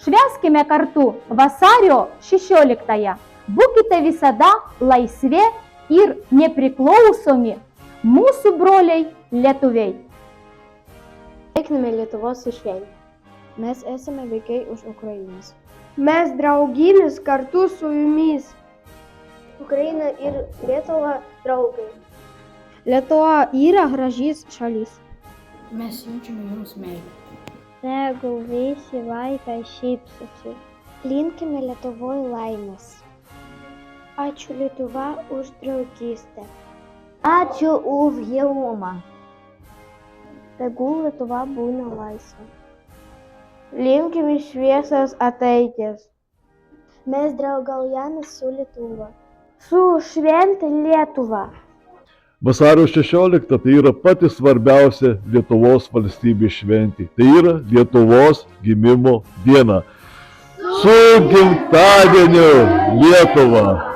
Švęskime kartu vasario 16-ąją. Būkite visada laisvi ir nepriklausomi mūsų broliai lietuviai. Sveikiname Lietuvos šventę. Mes esame vaikai už Ukrainos. Mes drauginis kartu su jumis. Ukraina ir Lietuva draugai. Lietuva yra gražis šalis. Mes siunčiame jums meilę. Tegul visi vaikai šypsosi. Linkime Lietuvoje laimės. Ačiū Lietuva už draugystę. Ačiū už gilumą. Tegul Lietuva būna laisva. Linkime šviesios ateities. Mes draugaujame su Lietuva. Su švente Lietuva. Vasario 16 tai yra pati svarbiausia Lietuvos valstybės šventė. Tai yra Lietuvos gimimo diena. Su gimtadieniu Lietuva!